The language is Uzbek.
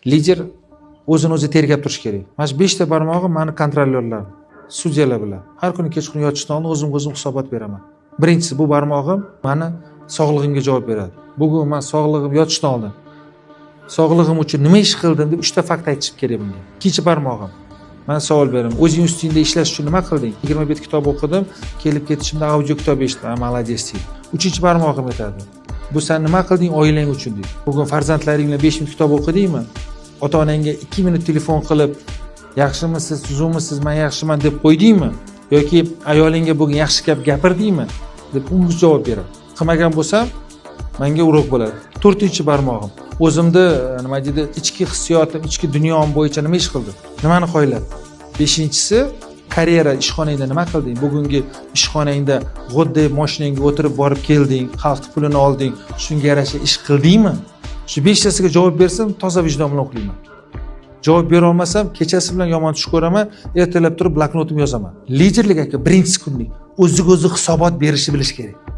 Lider o'zini o'zi tergab turish kerak. Mana shu 5 ta barmog'im mani kontrolyorlar, sudyalar bilan. Har kuni kechqurun yotishdan oldin o'zim hisobot beraman. Birinchisi bu barmog'im mani sog'lig'imga javob beradi. Bugun men sog'lig'im yotishdan oldin sog'lig'im uchun nima ish qildim deb 3 ta fakt aytishim kerak bunga. Ikkinchi barmog'im. Men savol beraman. O'zing ustingda ishlash uchun nima qilding? 27 kitob o'qidim, kelib ketishimda audio kitob eshitdim, молодец deydi. Uchinchi barmog'im aytadi. Bu sen nima qilding oilang uchun deydi. Bugun farzandlaring bilan 5 minut kitob o'qidingmi? Ota-onangga 2 minut telefon qilib, yaxshimisiz, tuzukmisiz, men yaxshiman deb qo'ydingmi? Yoki ayolingga bugun yaxshi gap gapirdingmi? deb unga javob beradi. Qilmagan bo'lsam, menga urug' bo'ladi. 4-chi barmog'im. O'zimda nima deydi, ichki hissiyotim, ichki dunyom bo'yicha nima ish qildim? Nimani qo'ylab? 5-chisi karyera, ishxonangda nima qilding? Bugungi ishxonangda g'odday mashinangga o'tirib borib kelding, xalq pulini olding, shunga yarasha ish qildingmi? Shu 5tasiga javob bersam, toza vijdon bilan o'qiyman. Javob bera olmasam, kechasi bilan yomon tush ko'raman, ertalab turib bloknotimga yozaman. Liderlik aka, birinchi kunlik o'ziga o'zi hisobot berishni bilish kerak.